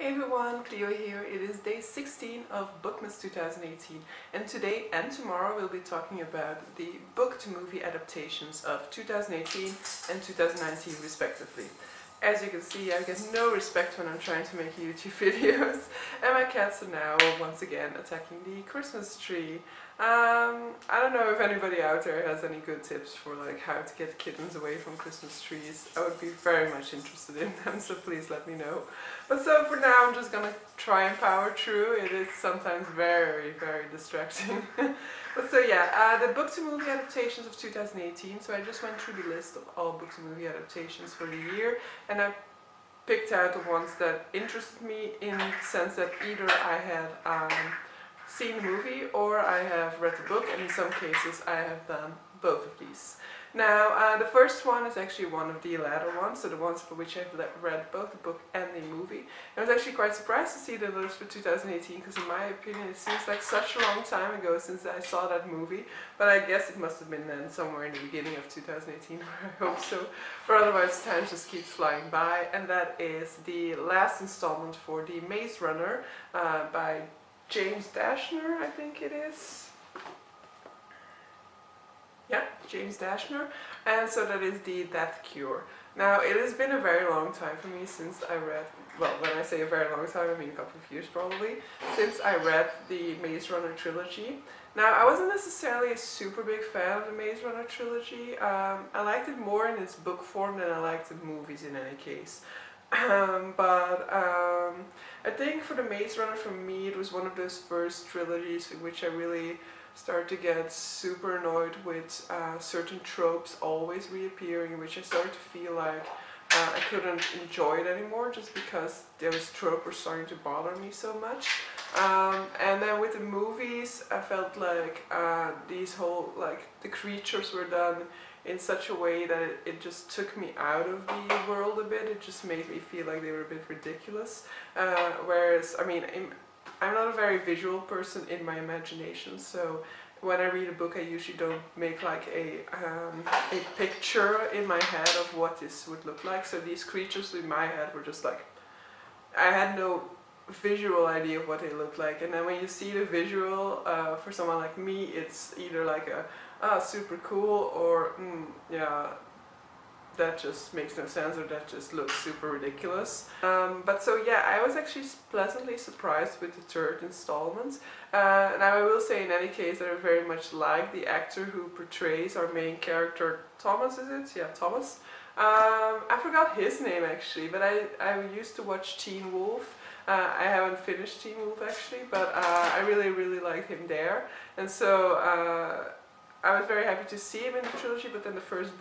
Hey everyone, Cleo here. It is day 16 of Bookmas 2018 and today and tomorrow we'll be talking about the book to movie adaptations of 2018 and 2019 respectively. As you can see, I get no respect when I'm trying to make YouTube videos and my cats are now once again attacking the Christmas tree. I don't know if anybody out there has any good tips for like how to get kittens away from Christmas trees. I would be very much interested in them, so please let me know. But so for now I'm just gonna try and power through. It is sometimes very distracting. But so yeah, the book to movie adaptations of 2018. So I just went through the list of all book to movie adaptations for the year and I picked out the ones that interested me in the sense that either I had seen the movie or I have read the book, and in some cases I have done both of these. Now the first one is actually one of the latter ones, so the ones for which I've read both the book and the movie. I was actually quite surprised to see that it was for 2018 because in my opinion it seems like such a long time ago since I saw that movie, but I guess it must have been then somewhere in the beginning of 2018, I hope so, or otherwise time just keeps flying by, and that is the last installment for the Maze Runner by James Dashner, I think it is. Yeah, James Dashner, and so that is the Death Cure. Now it has been a very long time for me since I read, well when I say a very long time I mean a couple of years probably, since I read the Maze Runner trilogy. Now I wasn't necessarily a super big fan of the Maze Runner trilogy. I liked it more in its book form than I liked the movies in any case. I think for the Maze Runner, for me, it was one of those first trilogies in which I really started to get super annoyed with certain tropes always reappearing, in which I started to feel like I couldn't enjoy it anymore just because those tropes were starting to bother me so much. And then with the movies, I felt like the creatures were done in such a way that it just took me out of the world a bit. It just made me feel like they were a bit ridiculous. Whereas, I mean, I'm not a very visual person in my imagination, so when I read a book I usually don't make like a picture in my head of what this would look like. So these creatures in my head were just like, I had no visual idea of what they look like, and then when you see the visual, for someone like me, it's either like super cool or yeah, that just makes no sense, or that just looks super ridiculous. But so yeah, I was actually pleasantly surprised with the third installment. Now I will say in any case that I very much like the actor who portrays our main character, Thomas, is it? Yeah, Thomas. I forgot his name actually, but I used to watch Teen Wolf. I haven't finished Teen Wolf actually, but I really liked him there, and so I was very happy to see him in the trilogy. But then the first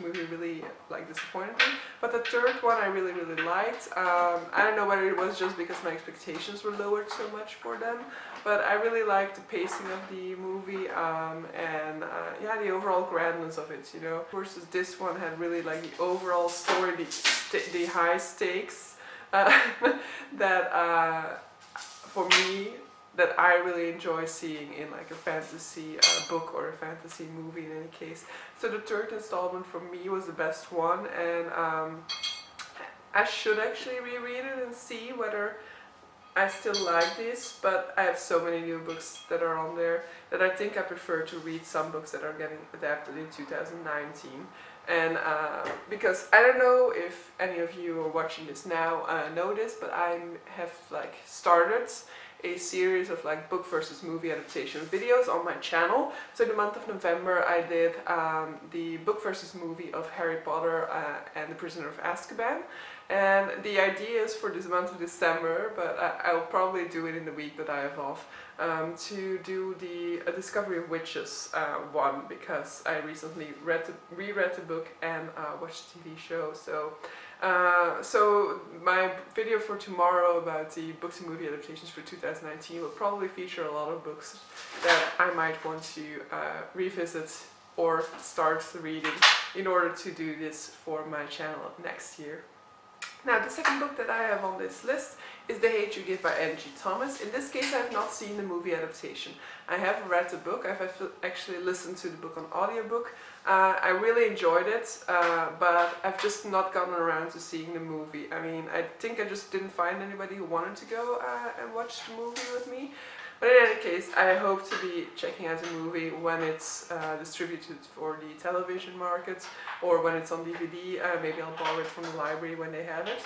movie really like disappointed me. But the third one I really liked. I don't know whether it was just because my expectations were lowered so much for them, but I really liked the pacing of the movie and yeah, the overall grandness of it, you know. Versus this one had really like the overall story, the high stakes that for me, that I really enjoy seeing in like a fantasy book or a fantasy movie in any case. So the third installment for me was the best one, and I should actually reread it and see whether I still like this, but I have so many new books that are on there that I think I prefer to read some books that are getting adapted in 2019. And because I don't know if any of you are watching this now know this, but I have like started a series of like book versus movie adaptation videos on my channel. So in the month of November I did the book versus movie of Harry Potter and the Prisoner of Azkaban, and the idea is for this month of December, but I'll probably do it in the week that I have off, to do the Discovery of Witches one, because I recently reread the book and watched the TV show. So my video for tomorrow about the books and movie adaptations for 2019 will probably feature a lot of books that I might want to revisit or start reading in order to do this for my channel next year. Now, the second book that I have on this list is The Hate You Give by Angie Thomas. In this case, I have not seen the movie adaptation. I have read the book. I've actually listened to the book on audiobook. I really enjoyed it, but I've just not gotten around to seeing the movie. I mean, I think I just didn't find anybody who wanted to go and watch the movie with me. But in any case, I hope to be checking out the movie when it's distributed for the television market or when it's on DVD. Maybe I'll borrow it from the library when they have it.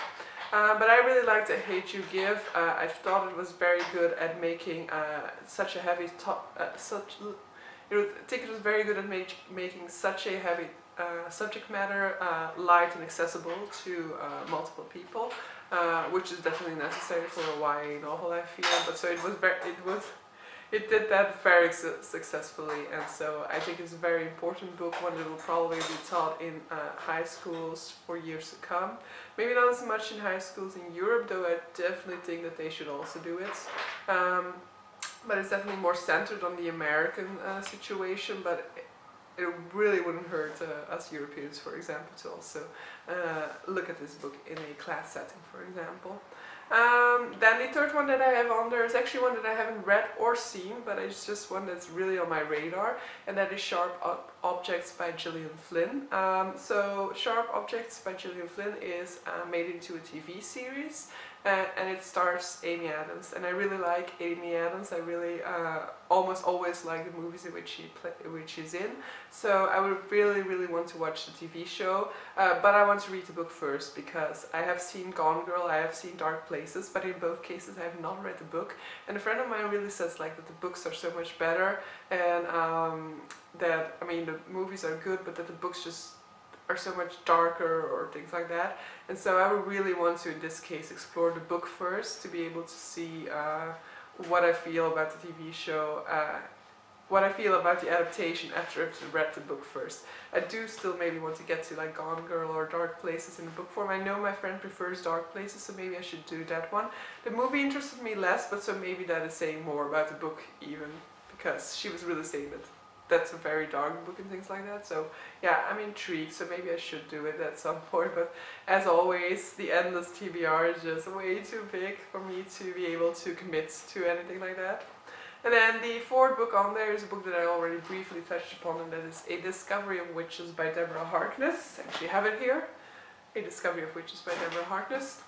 But I really liked The Hate You Give. I thought it was very good at making such a heavy I think it was very good at making such a heavy subject matter light and accessible to multiple people, which is definitely necessary for a YA novel, I feel. But so it did that very successfully, and so I think it's a very important book, one that will probably be taught in high schools for years to come. Maybe not as much in high schools in Europe, though I definitely think that they should also do it. But it's definitely more centered on the American situation, but it really wouldn't hurt us Europeans, for example, to also look at this book in a class setting, for example. Then the third one that I have on there is actually one that I haven't read or seen, but it's just one that's really on my radar, and that is Sharp Objects by Gillian Flynn. So Sharp Objects by Gillian Flynn is made into a TV series, and it stars Amy Adams, and I really like Amy Adams. I really almost always like the movies in which she's in, so I would really want to watch the TV show, but I want to read the book first, because I have seen Gone Girl, I have seen Dark Places, but in both cases I have not read the book, and a friend of mine really says like that the books are so much better, and that, I mean, the movies are good, but that the books just are so much darker or things like that. And so I would really want to, in this case, explore the book first to be able to see what I feel about the TV show, what I feel about the adaptation after I've read the book first. I do still maybe want to get to like Gone Girl or Dark Places in the book form. I know my friend prefers Dark Places, so maybe I should do that one. The movie interested me less, but so maybe that is saying more about the book even, because she was really saying that that's a very dark book and things like that. So yeah, I'm intrigued, so maybe I should do it at some point. But as always, the endless TBR is just way too big for me to be able to commit to anything like that. And then the fourth book on there is a book that I already briefly touched upon, and that is A Discovery of Witches by Deborah Harkness. I actually have it here. A Discovery of Witches by Deborah Harkness.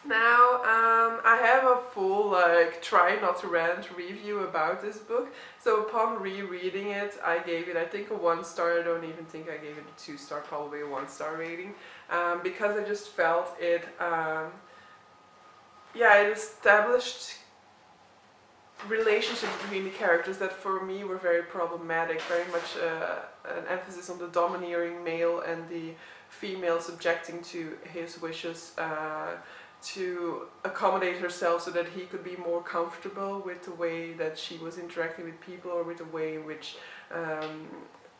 Now, I have a full, like, try not to rant review about this book. So upon rereading it, I gave it, I think, a 1 star. I don't even think I gave it a 2 star, probably a 1 star rating. Because I just felt it, it established relationships between the characters that for me were very problematic, very much an emphasis on the domineering male and the female subjecting to his wishes to accommodate herself so that he could be more comfortable with the way that she was interacting with people, or with the way in which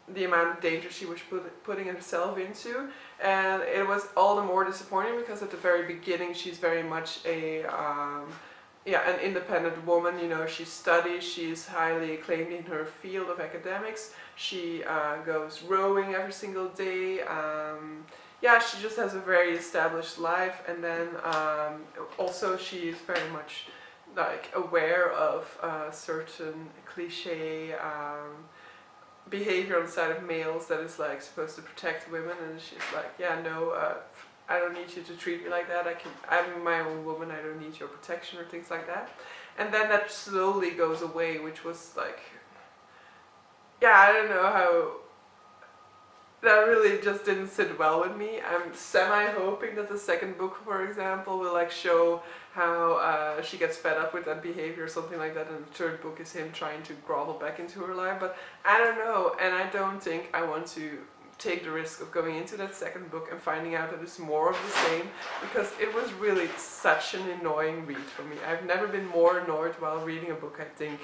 the amount of danger she was putting herself into. And it was all the more disappointing because at the very beginning she's very much an independent woman. You know, she studies, she's highly acclaimed in her field of academics, she goes rowing every single day, she just has a very established life, and then also she's very much like aware of certain cliche behavior on the side of males that is like supposed to protect women, and she's like, I don't need you to treat me like that. I'm my own woman. I don't need your protection or things like that. And then that slowly goes away, which was like, I don't know how. That really just didn't sit well with me. I'm semi-hoping that the second book, for example, will like show how she gets fed up with that behavior or something like that, and the third book is him trying to grovel back into her life. But I don't know, and I don't think I want to take the risk of going into that second book and finding out that it's more of the same, because it was really such an annoying read for me. I've never been more annoyed while reading a book, I think.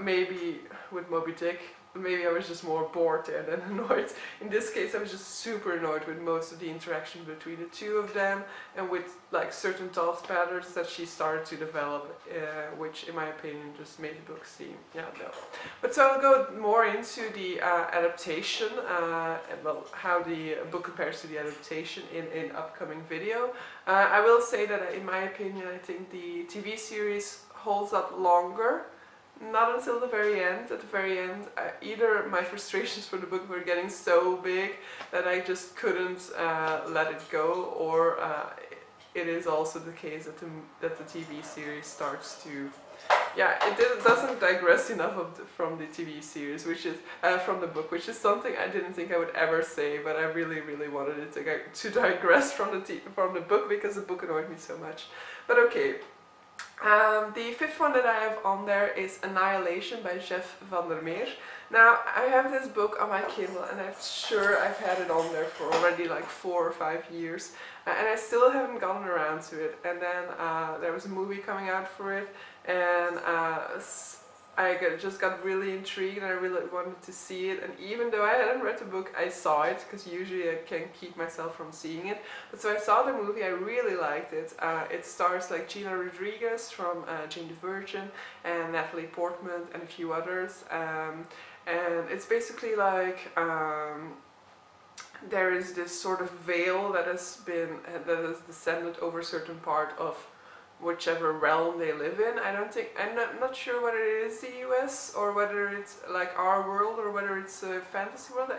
Maybe with Moby Dick, maybe I was just more bored there than annoyed. In this case I was just super annoyed with most of the interaction between the two of them, and with like certain thought patterns that she started to develop, which in my opinion just made the book seem, no. But so I'll go more into the adaptation, and well, how the book compares to the adaptation in upcoming video. I will say that in my opinion I think the TV series holds up longer. Not until the very end. At the very end, either my frustrations for the book were getting so big that I just couldn't let it go, or it is also the case that the TV series starts to, yeah, it doesn't digress enough from the TV series, which is from the book, which is something I didn't think I would ever say, but I really, really wanted it to digress from the book, because the book annoyed me so much. But okay. The fifth one that I have on there is Annihilation by Jeff van der Meer. Now, I have this book on my Kindle, and I'm sure I've had it on there for already like 4 or 5 years, and I still haven't gotten around to it. And then there was a movie coming out for it, and I just got really intrigued, and I really wanted to see it. And even though I hadn't read the book, I saw it, because usually I can keep myself from seeing it. But so I saw the movie, I really liked it. It stars like Gina Rodriguez from Jane the Virgin, and Natalie Portman, and a few others. And it's basically like there is this sort of veil that has descended over a certain part of whichever realm they live in. I'm not sure whether it is the US or whether it's like our world, or whether it's a fantasy world.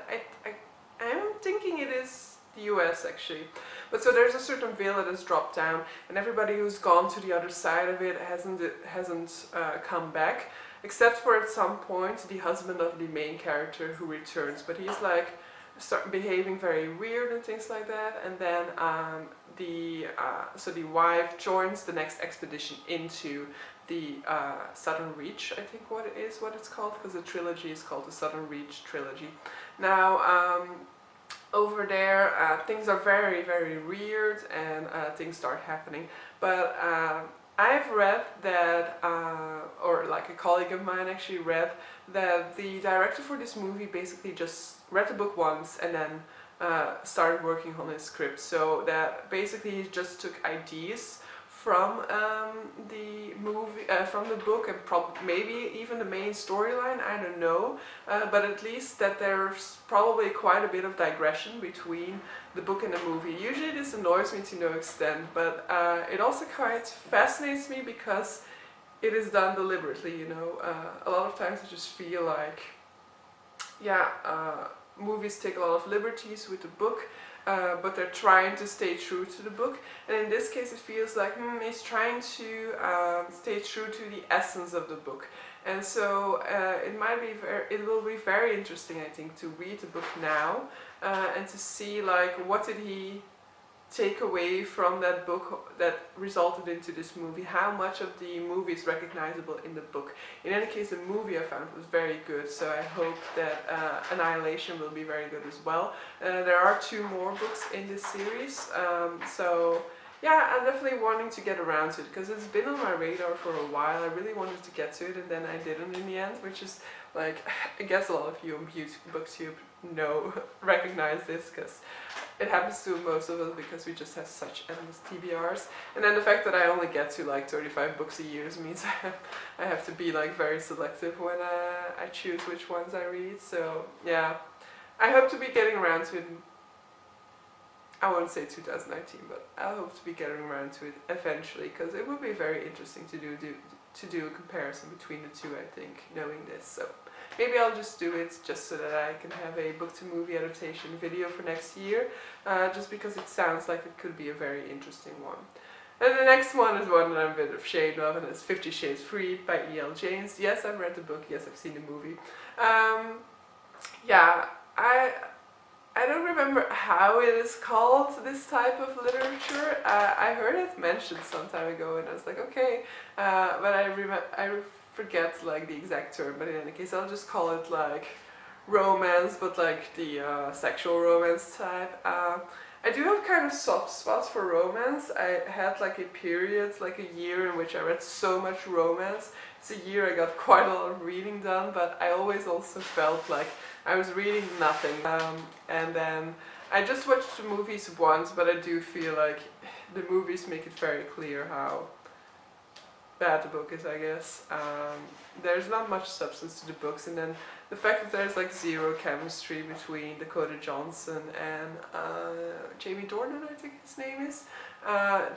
I'm thinking it is the US actually. But so there's a certain veil that has dropped down, and everybody who's gone to the other side of it hasn't come back, except for at some point the husband of the main character who returns, but he's like behaving very weird and things like that. And then so the wife joins the next expedition into the Southern Reach, I think what it's called, because the trilogy is called the Southern Reach trilogy. Now over there things are very, very weird, and things start happening. But I've read that, or like a colleague of mine actually read, that the director for this movie basically just read the book once and then started working on his script. So that basically he just took ideas from the movie, from the book, and maybe even the main storyline, I don't know, but at least that there's probably quite a bit of digression between the book and the movie. Usually this annoys me to no extent, but it also quite fascinates me because it is done deliberately, you know. A lot of times I just feel like, yeah, movies take a lot of liberties with the book, but they're trying to stay true to the book. And in this case it feels like he's trying to stay true to the essence of the book. And so it will be very interesting, I think, to read the book now and to see like what did he take away from that book that resulted into this movie. How much of the movie is recognizable in the book? In any case, the movie I found was very good, so I hope that Annihilation will be very good as well. There are 2 more books in this series, so yeah, I'm definitely wanting to get around to it, because it's been on my radar for a while. I really wanted to get to it, and then I didn't in the end, which is like, I guess a lot of you on BookTube recognize this, because it happens to most of us, because we just have such endless TBRs. And then the fact that I only get to like 35 books a year means I have to be like very selective when I choose which ones I read. So yeah, I hope to be getting around to it. I won't say 2019, but I hope to be getting around to it eventually, because it would be very interesting to do a comparison between the two, I think, knowing this. So maybe I'll just do it just so that I can have a book-to-movie adaptation video for next year, just because it sounds like it could be a very interesting one. And the next one is one that I'm a bit ashamed of, and it's 50 Shades Freed by E.L. James. Yes, I've read the book, yes, I've seen the movie. Yeah, I don't remember how it is called, this type of literature. I heard it mentioned some time ago, and I was like, okay, but I forget like the exact term. But in any case, I'll just call it like romance, but like the sexual romance type. I do have kind of soft spots for romance. I had like a period, like a year in which I read so much romance. It's a year I got quite a lot of reading done, but I always also felt like I was reading nothing. And then I just watched the movies once, but I do feel like the movies make it very clear how bad the book is, I guess. There's not much substance to the books, and then the fact that there's like zero chemistry between Dakota Johnson and Jamie Dornan, I think his name is,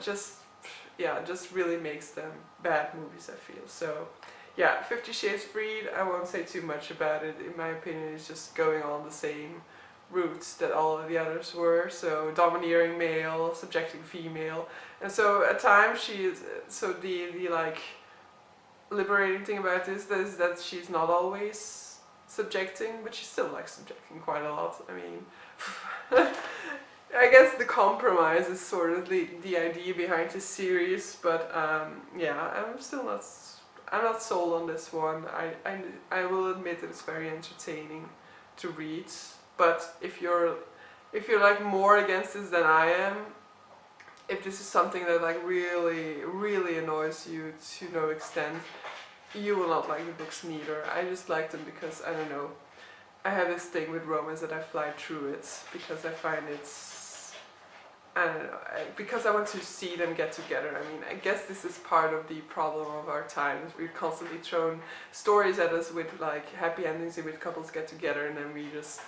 just really makes them bad movies, I feel. So yeah, 50 Shades Freed, I won't say too much about it. In my opinion, it's just going on the same routes that all of the others were. So domineering male, subjecting female, and so at times she is. So the like liberating thing about this is that she's not always subjecting, but she's still like subjecting quite a lot. I mean, I guess the compromise is sort of the idea behind this series, but yeah, I'm not sold on this one. I will admit that it's very entertaining to read, but if you're like more against this than I am, if this is something that like really annoys you to no extent, you will not like the books neither. I just like them because, I don't know, I have this thing with romance that I fly through it because I find it's, I don't know, because I want to see them get together. I mean, I guess this is part of the problem of our time, is we're constantly thrown stories at us with like happy endings in which couples get together, and then we just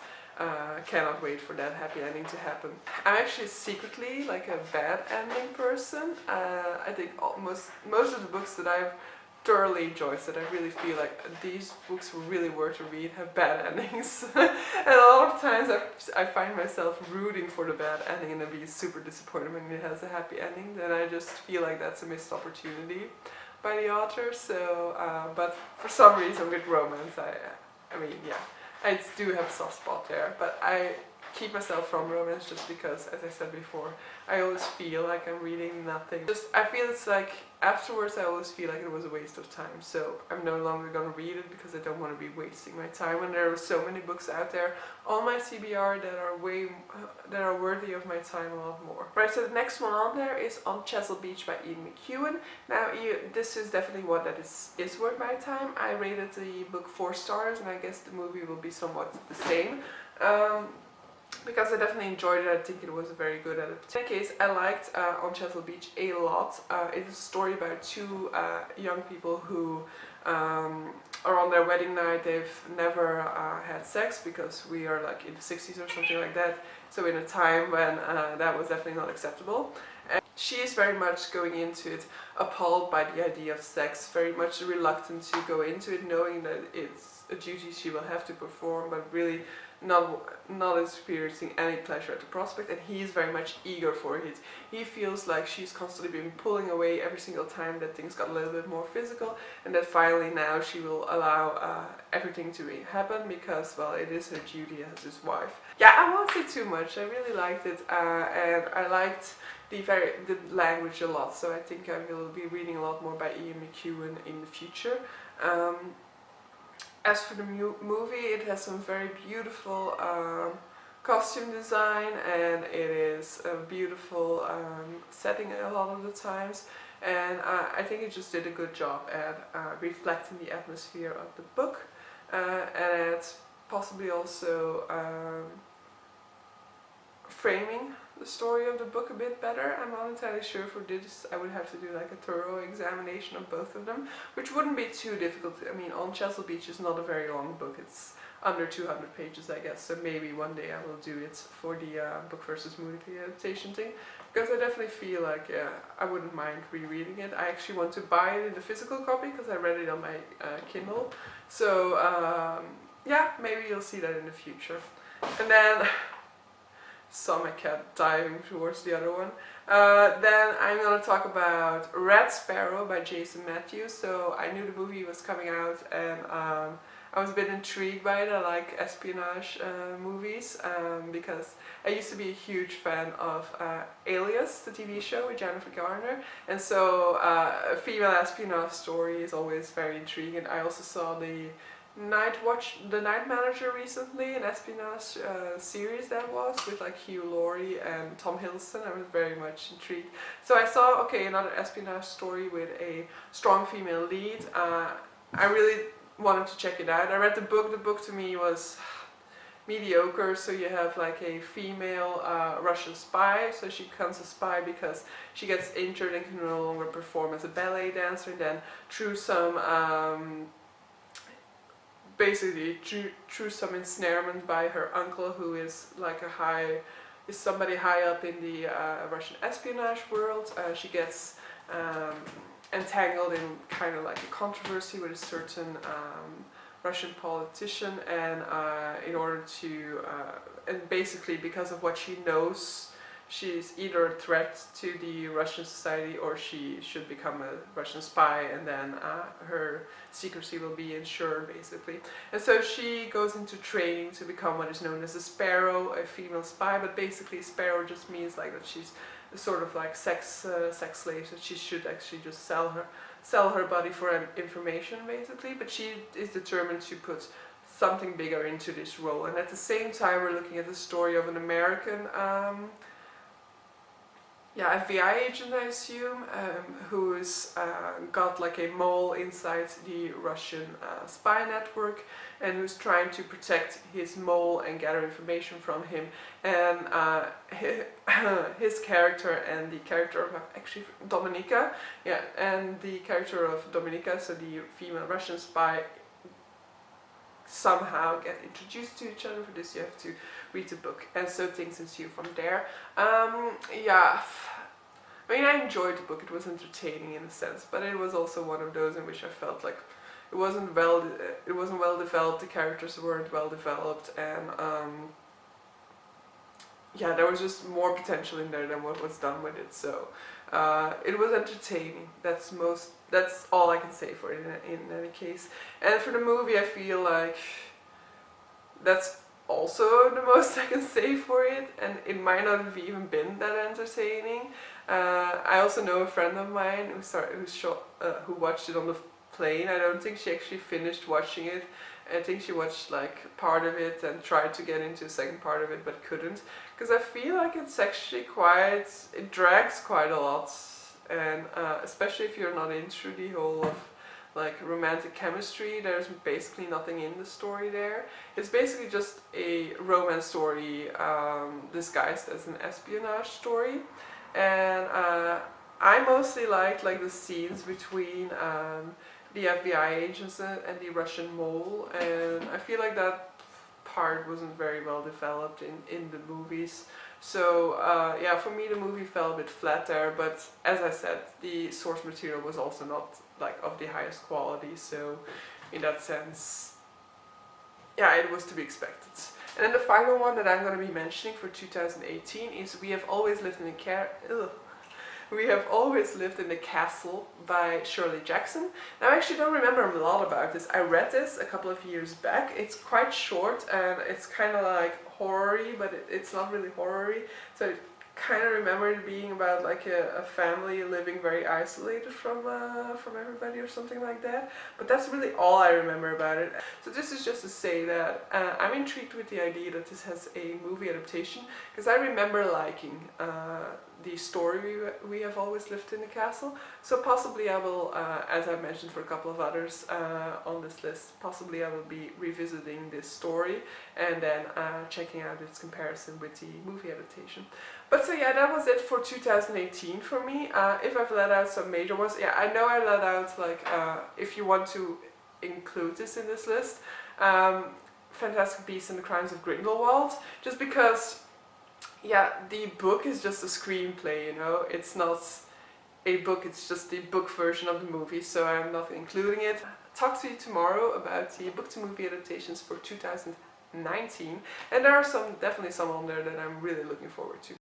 cannot wait for that happy ending to happen. I'm actually secretly like a bad ending person. I think most of the books that I've thoroughly enjoyed, that I really feel like these books were really worth to read, have bad endings. And a lot of times I find myself rooting for the bad ending and then being super disappointed when it has a happy ending. Then I just feel like that's a missed opportunity by the author. So, but for some reason with romance, I mean, yeah, I do have a soft spot there, but I keep myself from romance just because, as I said before, I always feel like I'm reading nothing. I feel it's like afterwards I always feel like it was a waste of time, so I'm no longer gonna read it because I don't want to be wasting my time when there are so many books out there on my TBR that are worthy of my time a lot more. Right, so the next one on there is On Chesil Beach by Ian McEwan. Now, this is definitely one that is worth my time. I rated the book 4 stars, and I guess the movie will be somewhat the same. Because I definitely enjoyed it. I think it was a very good adaptation. In any case, I liked On Chesil Beach a lot. It's a story about two young people who are on their wedding night. They've never had sex because we are like in the 60s or something like that. So in a time when that was definitely not acceptable. And she is very much going into it appalled by the idea of sex, very much reluctant to go into it, knowing that it's a duty she will have to perform, but really not experiencing any pleasure at the prospect, and he is very much eager for it. He feels like she's constantly been pulling away every single time that things got a little bit more physical, and that finally now she will allow everything to happen because, well, it is her duty as his wife. Yeah, I won't say too much. I really liked it, and I liked the language a lot, so I think I will be reading a lot more by Ian McEwan in the future. As for the movie, it has some very beautiful costume design, and it is a beautiful setting a lot of the times, and I think it just did a good job at reflecting the atmosphere of the book, and at possibly also framing the story of the book a bit better. I'm not entirely sure for this. I would have to do like a thorough examination of both of them, which wouldn't be too difficult. I mean, On Chesil Beach is not a very long book. It's under 200 pages, I guess, so maybe one day I will do it for the book versus movie adaptation thing, because I definitely feel like I wouldn't mind rereading it. I actually want to buy it in the physical copy because I read it on my Kindle, so yeah, maybe you'll see that in the future. And then saw my cat diving towards the other one. Then I'm gonna talk about Red Sparrow by Jason Matthews. So I knew the movie was coming out, and I was a bit intrigued by it. I like espionage movies because I used to be a huge fan of Alias, the TV show with Jennifer Garner, and so a female espionage story is always very intriguing. I also saw the The Night Manager recently, an espionage series that was with like Hugh Laurie and Tom Hiddleston. I was very much intrigued. So I saw, okay, another espionage story with a strong female lead. I really wanted to check it out. I read the book. The book to me was mediocre. So you have like a female Russian spy. So she becomes a spy because she gets injured and can no longer perform as a ballet dancer. And then through some basically through some ensnarement by her uncle, who is like somebody high up in the Russian espionage world, she gets entangled in kind of like a controversy with a certain Russian politician, and in order to and basically because of what she knows, she's either a threat to the Russian society or she should become a Russian spy, and then her secrecy will be ensured basically. And so she goes into training to become what is known as a Sparrow, a female spy, but basically Sparrow just means like that she's sort of like sex slave, that she should actually just sell her body for information basically, but she is determined to put something bigger into this role. And at the same time we're looking at the story of an American FBI agent, I assume, who's got like a mole inside the Russian spy network, and who's trying to protect his mole and gather information from him. And his character and the character of actually Dominika, and the character of Dominika, so the female Russian spy, somehow get introduced to each other. For this you have to read the book, and so things ensue from there. I mean, I enjoyed the book. It was entertaining in a sense, but it was also one of those in which I felt like it wasn't well developed. The characters weren't well developed, and there was just more potential in there than what was done with it. So it was entertaining. That's all I can say for it in any case. And for the movie, I feel like that's also the most I can say for it, and it might not have even been that entertaining. I also know a friend of mine who watched it on the plane. I don't think she actually finished watching it. I think she watched like part of it and tried to get into the second part of it but couldn't, because I feel like it's actually it drags quite a lot, and especially if you're not into the whole of like romantic chemistry, there's basically nothing in the story there. It's basically just a romance story disguised as an espionage story. And I mostly liked like the scenes between the FBI agents and the Russian mole, and I feel like that part wasn't very well developed in the movies. So for me the movie fell a bit flat there, but as I said, the source material was also not like of the highest quality, so in that sense, it was to be expected. And then the final one that I'm going to be mentioning for 2018 is We Have Always Lived in the Castle by Shirley Jackson. Now I actually don't remember a lot about this. I read this a couple of years back. It's quite short and it's kind of like horror-y, but it's not really horror-y. So I kind of remember it being about like a family living very isolated from everybody or something like that. But that's really all I remember about it. So this is just to say that I'm intrigued with the idea that this has a movie adaptation, because I remember liking the story We Have Always Lived in the Castle. So possibly I will, as I mentioned for a couple of others on this list, possibly I will be revisiting this story and then checking out its comparison with the movie adaptation. But so that was it for 2018 for me. If I've let out some major ones, I know I let out like, if you want to include this in this list, Fantastic Beasts and the Crimes of Grindelwald, just because the book is just a screenplay, you know, it's not a book, it's just the book version of the movie, so I'm not including it. Talk to you tomorrow about the book to movie adaptations for 2019, and there are definitely some on there that I'm really looking forward to.